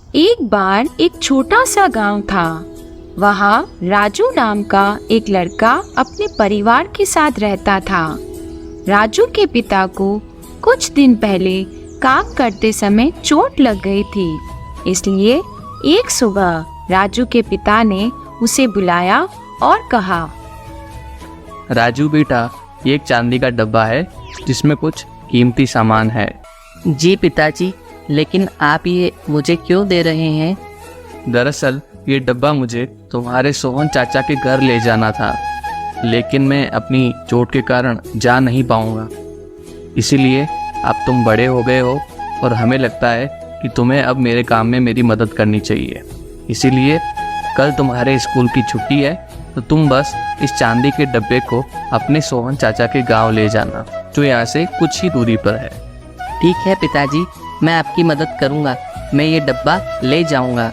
एक बार एक छोटा सा गांव था। वहाँ राजू नाम का एक लड़का अपने परिवार के साथ रहता था। राजू के पिता को कुछ दिन पहले काम करते समय चोट लग गई थी, इसलिए एक सुबह राजू के पिता ने उसे बुलाया और कहा, राजू बेटा, ये एक चांदी का डब्बा है जिसमें कुछ कीमती सामान है। जी पिताजी, लेकिन आप ये मुझे क्यों दे रहे हैं? दरअसल ये डब्बा मुझे तुम्हारे सोहन चाचा के घर ले जाना था, लेकिन मैं अपनी चोट के कारण जा नहीं पाऊंगा। इसीलिए अब तुम बड़े हो गए हो और हमें लगता है कि तुम्हें अब मेरे काम में मेरी मदद करनी चाहिए। इसीलिए कल तुम्हारे स्कूल की छुट्टी है, तो तुम बस इस चांदी के डब्बे को अपने सोहन चाचा के गांव ले जाना, जो यहाँ से कुछ ही दूरी पर है। ठीक है पिताजी, मैं आपकी मदद करूँगा। मैं ये डब्बा ले जाऊँगा।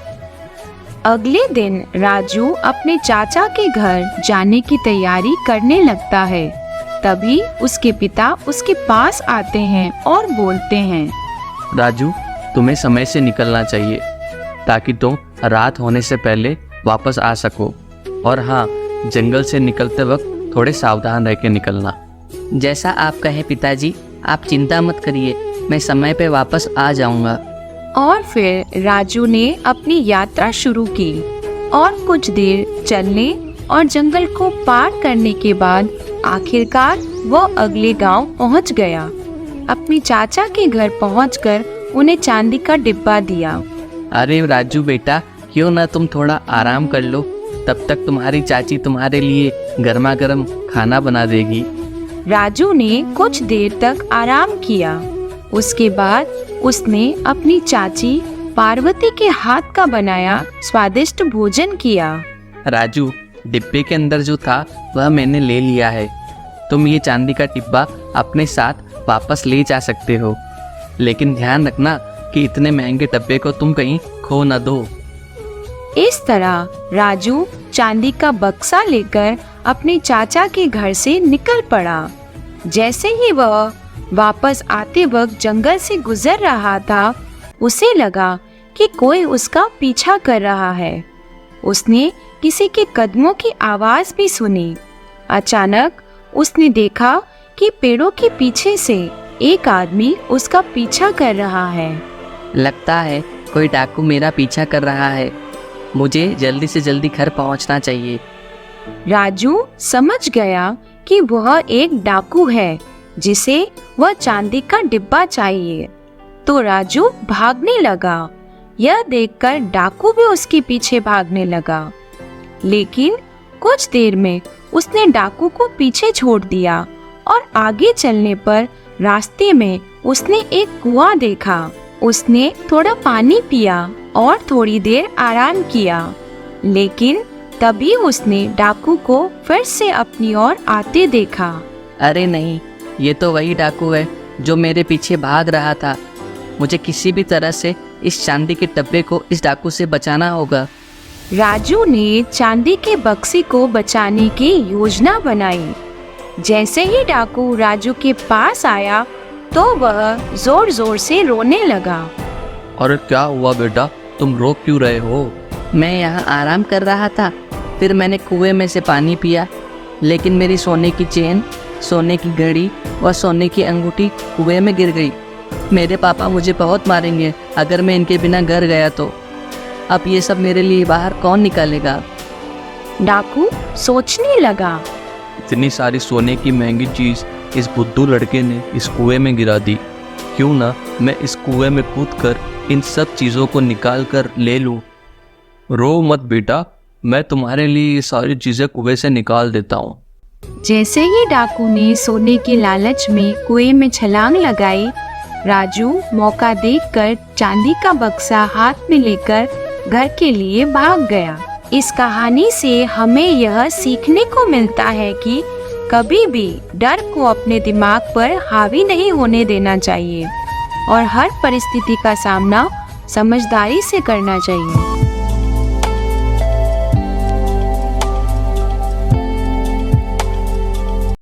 अगले दिन राजू अपने चाचा के घर जाने की तैयारी करने लगता है। तभी उसके पिता उसके पास आते हैं और बोलते हैं, राजू, तुम्हें समय से निकलना चाहिए ताकि तुम रात होने से पहले वापस आ सको। और हाँ, जंगल से निकलते वक्त थोड़े सावधान रह के निकलना। जैसा आप कहें पिताजी, आप चिंता मत करिए, मैं समय पे वापस आ जाऊँगा। और फिर राजू ने अपनी यात्रा शुरू की और कुछ देर चलने और जंगल को पार करने के बाद आखिरकार वो अगले गांव पहुंच गया। अपने चाचा के घर पहुंचकर उन्हें चांदी का डिब्बा दिया। अरे राजू बेटा, क्यों ना तुम थोड़ा आराम कर लो, तब तक तुम्हारी चाची तुम्हारे लिए गर्मा गर्म खाना बना देगी। राजू ने कुछ देर तक आराम किया। उसके बाद उसने अपनी चाची पार्वती के हाथ का बनाया स्वादिष्ट भोजन किया। राजू, डिब्बे के अंदर जो था वह मैंने ले लिया है। तुम ये चांदी का डिब्बा अपने साथ वापस ले जा सकते हो, लेकिन ध्यान रखना कि इतने महंगे डब्बे को तुम कहीं खो न दो। इस तरह राजू चांदी का बक्सा लेकर अपने चाचा के घर से निकल पड़ा। जैसे ही वह वापस आते वक्त जंगल से गुजर रहा था, उसे लगा कि कोई उसका पीछा कर रहा है। उसने किसी के कदमों की आवाज भी सुनी। अचानक उसने देखा कि पेड़ों के पीछे से एक आदमी उसका पीछा कर रहा है। लगता है कोई डाकू मेरा पीछा कर रहा है। मुझे जल्दी से जल्दी घर पहुंचना चाहिए। राजू समझ गया कि वह एक डाकू है जिसे वह चांदी का डिब्बा चाहिए। तो राजू भागने लगा। यह देखकर डाकू भी उसके पीछे भागने लगा, लेकिन कुछ देर में उसने डाकू को पीछे छोड़ दिया और आगे चलने पर रास्ते में उसने एक कुआं देखा। उसने थोड़ा पानी पिया और थोड़ी देर आराम किया, लेकिन तभी उसने डाकू को फिर से अपनी ओर आते देखा। अरे नहीं, ये तो वही डाकू है जो मेरे पीछे भाग रहा था। मुझे किसी भी तरह से इस चांदी के डब्बे को इस डाकू से बचाना होगा। राजू ने चांदी के बक्से को बचाने की योजना बनाई। जैसे ही डाकू राजू के पास आया तो वह जोर जोर से रोने लगा। अरे क्या हुआ बेटा, तुम रो क्यों रहे हो? मैं यहाँ आराम कर रहा था, फिर मैंने कुएं में से पानी पिया, लेकिन मेरी सोने की चेन, सोने की घड़ी और सोने की अंगूठी कुएं में गिर गई। मेरे पापा मुझे बहुत मारेंगे अगर मैं इनके बिना घर गया तो। अब ये सब मेरे लिए बाहर कौन निकालेगा? डाकू सोचने लगा। इतनी सारी सोने की महंगी चीज इस बुद्धू लड़के ने इस कुएं में गिरा दी। क्यों ना मैं इस कुएं में कूदकर इन सब चीजों को निकाल कर ले लूं। रो मत बेटा, मैं तुम्हारे लिए ये सारी चीजें कुएं से निकाल देता हूँ। जैसे ही डाकू ने सोने के लालच में कुएं में छलांग लगाई, राजू मौका देखकर चांदी का बक्सा हाथ में लेकर घर के लिए भाग गया। इस कहानी से हमें यह सीखने को मिलता है कि कभी भी डर को अपने दिमाग पर हावी नहीं होने देना चाहिए और हर परिस्थिति का सामना समझदारी से करना चाहिए।